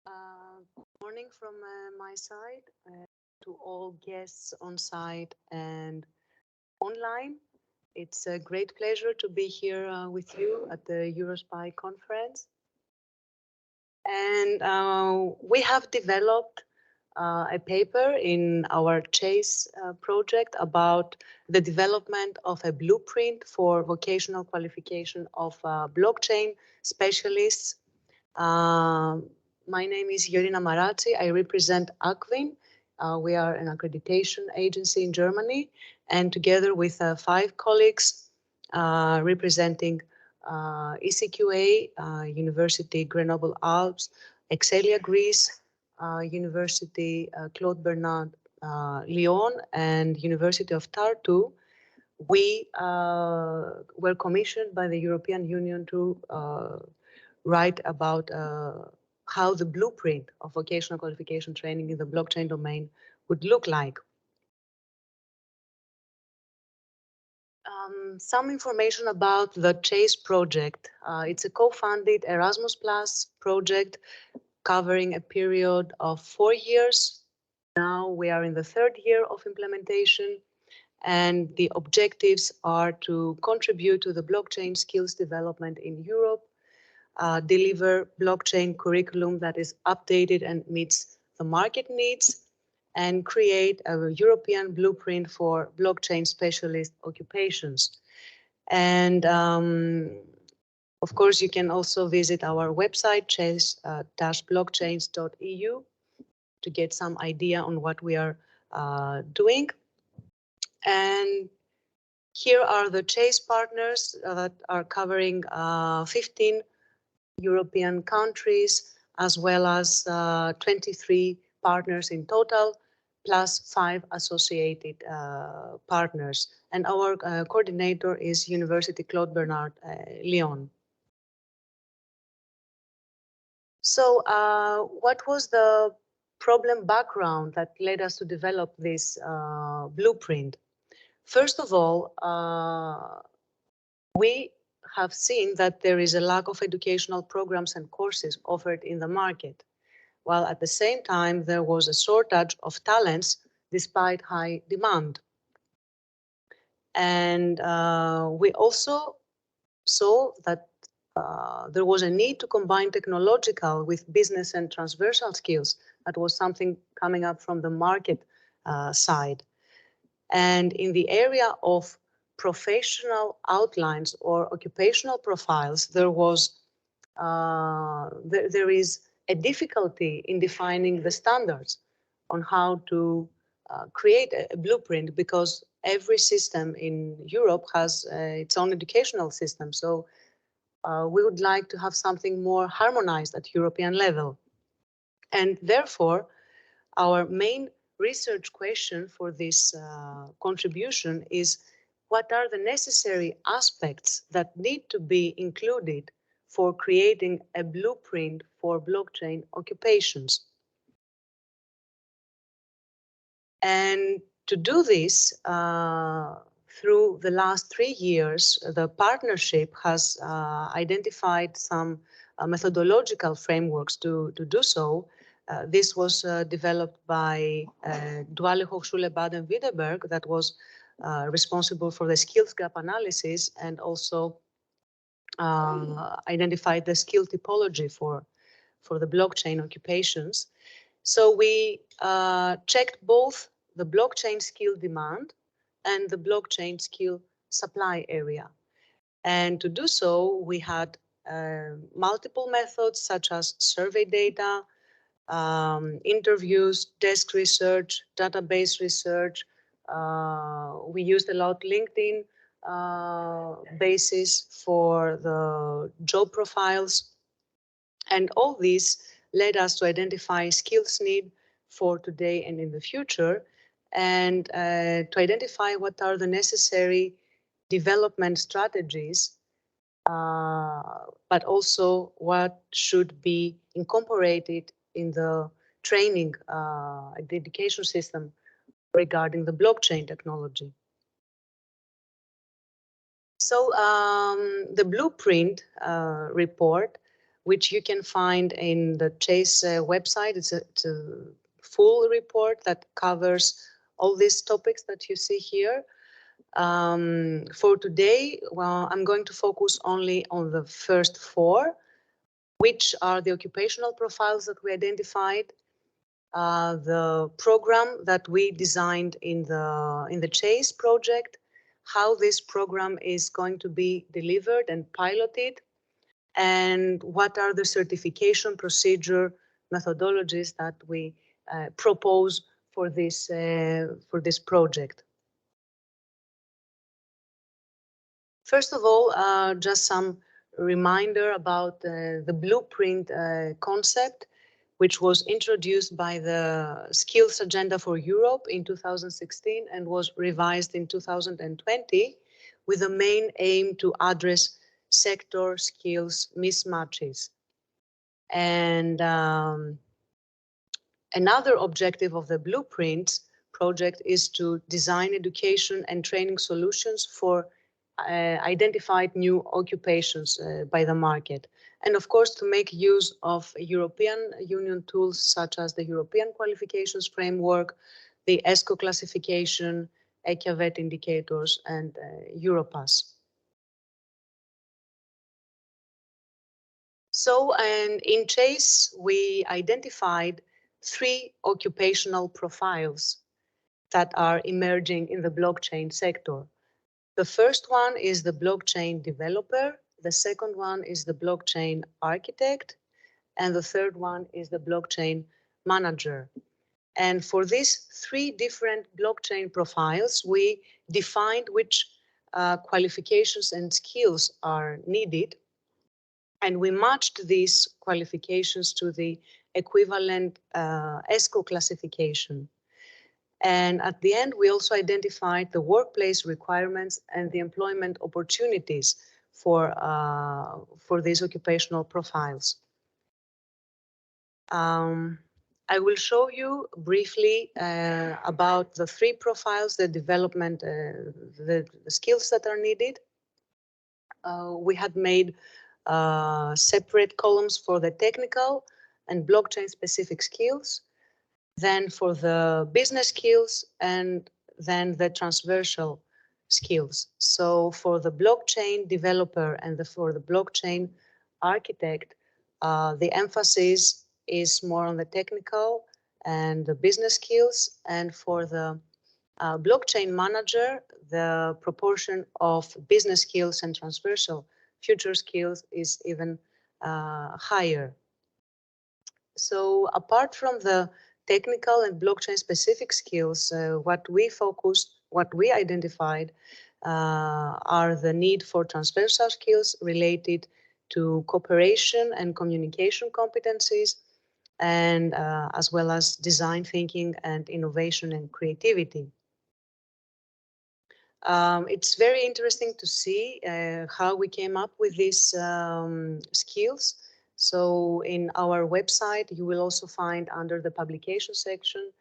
Good morning from my side to all guests on site and online. It's a great pleasure to be here with you at the EuroSPI Conference. And we have developed a paper in our CHAISE project about the development of a blueprint for vocational qualification of blockchain specialists. My name is Yorina Marazzi. I represent ACQUIN. We are an accreditation agency in Germany, and together with 5 colleagues representing ECQA, University Grenoble Alpes, Excelia Greece, University Claude Bernard Lyon, and University of Tartu, we were commissioned by the European Union to write about how the blueprint of vocational qualification training in the blockchain domain would look like. Some information about the CHAISE project. It's a co-funded Erasmus Plus project covering a period of 4 years. Now we are in the 3rd year of implementation, and the objectives are to contribute to the blockchain skills development in Europe, deliver blockchain curriculum that is updated and meets the market needs, and create a European blueprint for blockchain specialist occupations. And of course, you can also visit our website, chaise-blockchains.eu, to get some idea on what we are doing. And here are the CHAISE partners that are covering 15 European countries, as well as 23 partners in total, plus 5 associated partners. And our coordinator is University Claude Bernard Lyon. So what was the problem background that led us to develop this blueprint? First of all, we have seen that there is a lack of educational programs and courses offered in the market, while at the same time there was a shortage of talents despite high demand. And we also saw that there was a need to combine technological with business and transversal skills. That was something coming up from the market side. And in the area of professional outlines or occupational profiles, there is a difficulty in defining the standards on how to create a blueprint, because every system in Europe has its own educational system. So we would like to have something more harmonized at European level. And therefore, our main research question for this contribution is, what are the necessary aspects that need to be included for creating a blueprint for blockchain occupations? And to do this, through the last 3 years, the partnership has identified some methodological frameworks to do so. This was developed by Duale Hochschule Baden-Württemberg, that was responsible for the skills gap analysis, and also identified the skill typology for the blockchain occupations. So we checked both the blockchain skill demand and the blockchain skill supply area. And to do so, we had multiple methods such as survey data, interviews, desk research, database research. We used a lot LinkedIn basis for the job profiles. And all this led us to identify skills need for today and in the future, and to identify what are the necessary development strategies, but also what should be incorporated in the training education system regarding the blockchain technology. So the blueprint report which you can find in the CHAISE website. It's a full report that covers all these topics that you see here. For today, well, I'm going to focus only on the first four, which are the occupational profiles that we identified, the program that we designed in the CHAISE project, how this program is going to be delivered and piloted, and what are the certification procedure methodologies that we propose for this project. First of all, just some reminder about the blueprint concept, which was introduced by the Skills Agenda for Europe in 2016 and was revised in 2020 with the main aim to address sector skills mismatches. And another objective of the blueprint project is to design education and training solutions for identified new occupations by the market. And of course, to make use of European Union tools such as the European Qualifications Framework, the ESCO classification, ECAVET indicators, and Europass. So, and in CHAISE, we identified 3 occupational profiles that are emerging in the blockchain sector. The first one is the blockchain developer, the second one is the blockchain architect, and the third one is the blockchain manager. And for these 3 different blockchain profiles, we defined which qualifications and skills are needed. And we matched these qualifications to the equivalent ESCO classification. And at the end, we also identified the workplace requirements and the employment opportunities for these occupational profiles. I will show you briefly about the 3 profiles, the development, the skills that are needed. We had made separate columns for the technical and blockchain specific skills, then for the business skills, and then the transversal skills. So for the blockchain developer and for the blockchain architect, the emphasis is more on the technical and the business skills. And for the blockchain manager, the proportion of business skills and transversal future skills is even higher. So apart from the technical and blockchain specific skills, what we identified are the need for transversal skills related to cooperation and communication competencies, and as well as design thinking and innovation and creativity. It's very interesting to see how we came up with these skills. So in our website, you will also find under the publication section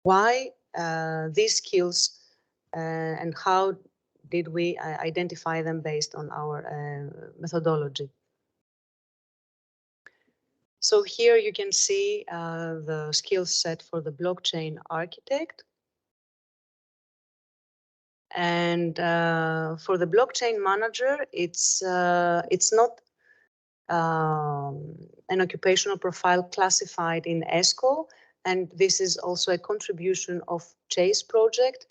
why these skills and how did we identify them based on our methodology. So here you can see the skill set for the blockchain architect. And for the blockchain manager, it's not an occupational profile classified in ESCO, and this is also a contribution of CHAISE project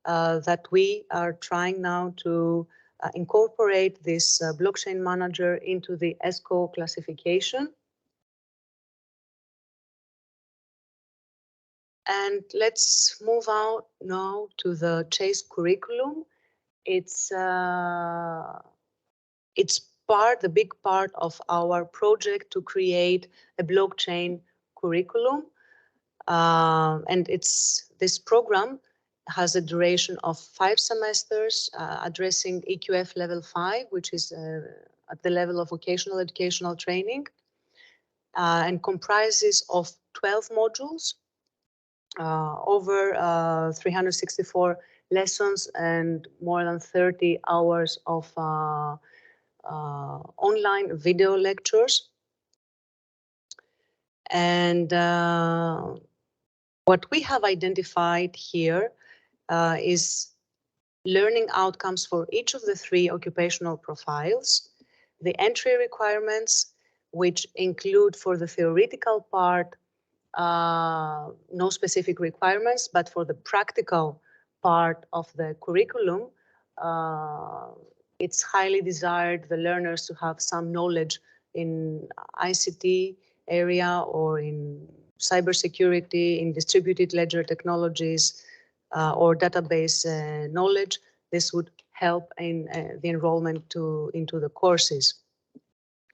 that we are trying now to incorporate this blockchain manager into the ESCO classification. And let's move out now to the CHAISE curriculum. It's the big part of our project to create a blockchain curriculum. And this program has a duration of 5 semesters, addressing EQF level 5, which is at the level of vocational educational training, and comprises of 12 modules, over 364 lessons and more than 30 hours of online video lectures. And what we have identified here is learning outcomes for each of the 3 occupational profiles, the entry requirements, which include for the theoretical part, no specific requirements, but for the practical part of the curriculum, it's highly desired the learners to have some knowledge in ICT area or in cybersecurity, in distributed ledger technologies, or database knowledge. This would help in the enrollment into the courses.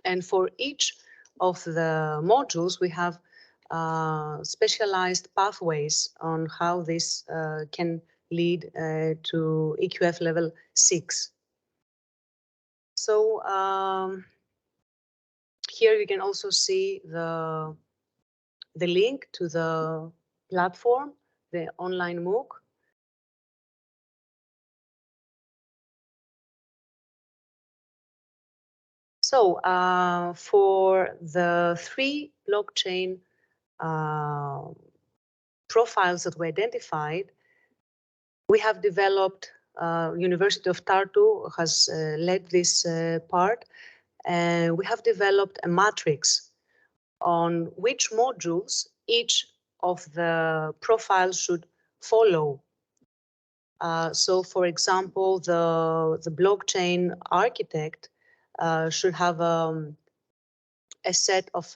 And for each of the modules, we have specialized pathways on how this can lead to EQF level 6. So here you can also see the link to the platform, the online MOOC. So for the 3 blockchain profiles that we identified, we have developed, University of Tartu has led this part, and we have developed a matrix on which modules each of the profiles should follow. So for example, the blockchain architect should have a set of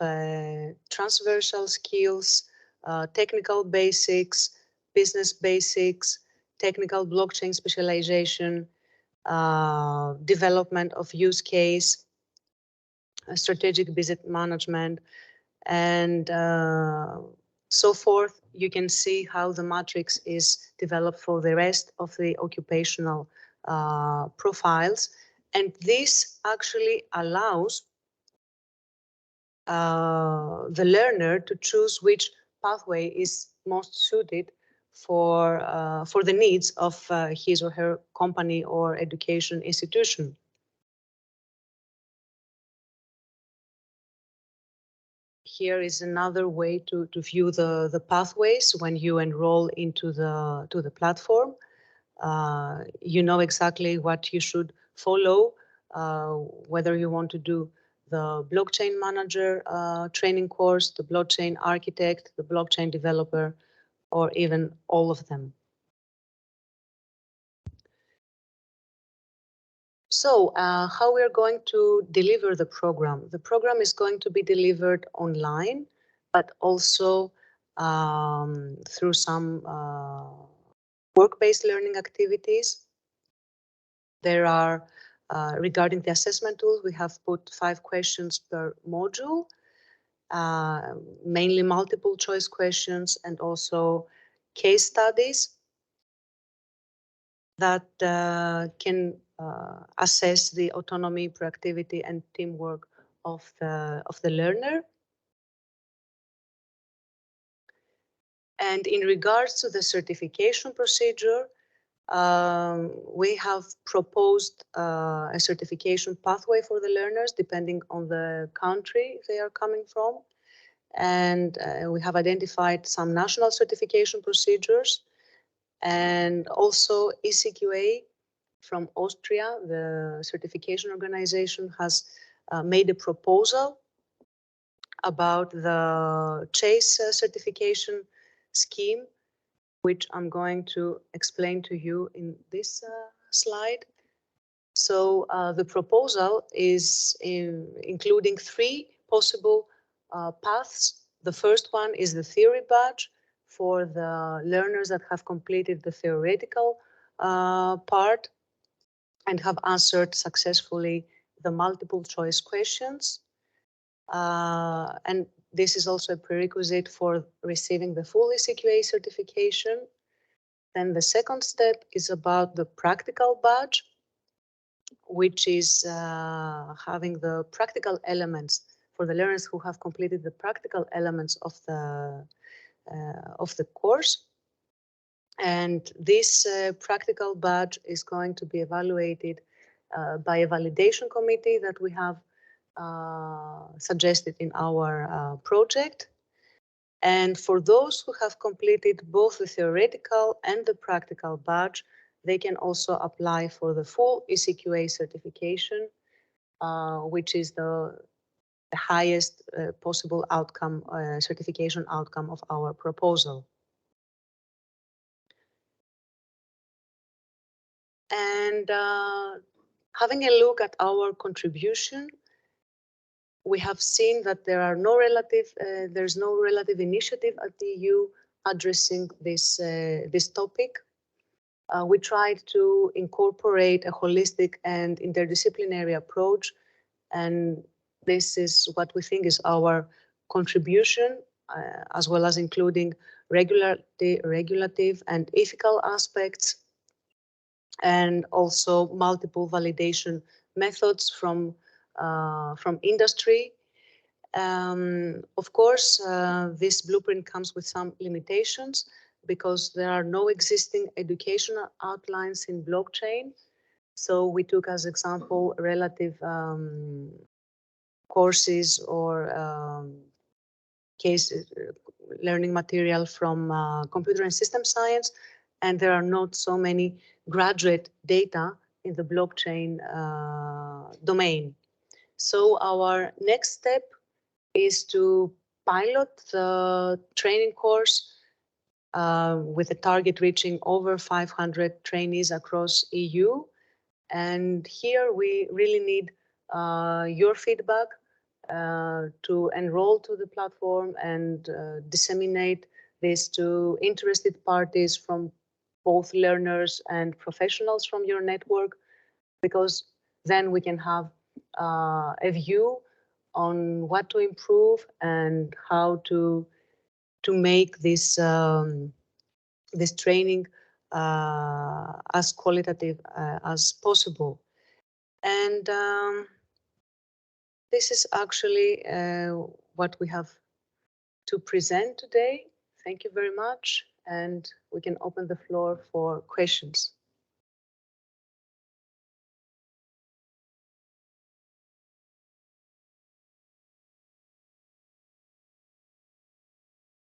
transversal skills, technical basics, business basics, technical blockchain specialization, development of use case, strategic business management, and so forth. You can see how the matrix is developed for the rest of the occupational profiles. And this actually allows the learner to choose which pathway is most suited for the needs of his or her company or education institution. Here is another way to view the pathways when you enroll into the platform. You know exactly what you should follow, whether you want to do the blockchain manager training course, the blockchain architect, the blockchain developer, or even all of them. So how we are going to deliver the program? The program is going to be delivered online, but also through some work-based learning activities. There are, regarding the assessment tools, we have put 5 questions per module, mainly multiple choice questions and also case studies that can assess the autonomy, proactivity, and teamwork of the learner. And in regards to the certification procedure, we have proposed a certification pathway for the learners depending on the country they are coming from. And we have identified some national certification procedures, and also ECQA from Austria, the certification organization, has made a proposal about the CHAISE certification scheme, which I'm going to explain to you in this slide. So the proposal is including 3 possible paths. The first one is the theory badge for the learners that have completed the theoretical part and have answered successfully the multiple choice questions. And this is also a prerequisite for receiving the full ECQA certification. Then the second step is about the practical badge, which is having the practical elements for the learners who have completed the practical elements of the course. And this practical badge is going to be evaluated by a validation committee that we have suggested in our project. And for those who have completed both the theoretical and the practical badge, they can also apply for the full ECQA certification, which is the highest possible outcome, certification outcome of our proposal. And having a look at our contribution, we have seen that there's no relative initiative at the EU addressing this topic. We tried to incorporate a holistic and interdisciplinary approach, and this is what we think is our contribution, as well as including regulative and ethical aspects, and also multiple validation methods from industry. Of course, this blueprint comes with some limitations because there are no existing educational outlines in blockchain. So we took as example relative courses or cases, learning material from computer and system science, and there are not so many graduate data in the blockchain domain. So our next step is to pilot the training course with a target reaching over 500 trainees across EU. And here we really need your feedback to enroll to the platform and disseminate this to interested parties from both learners and professionals from your network, because then we can have a view on what to improve and how to make this this training as qualitative as possible. And this is actually what we have to present today. Thank you very much, and we can open the floor for questions.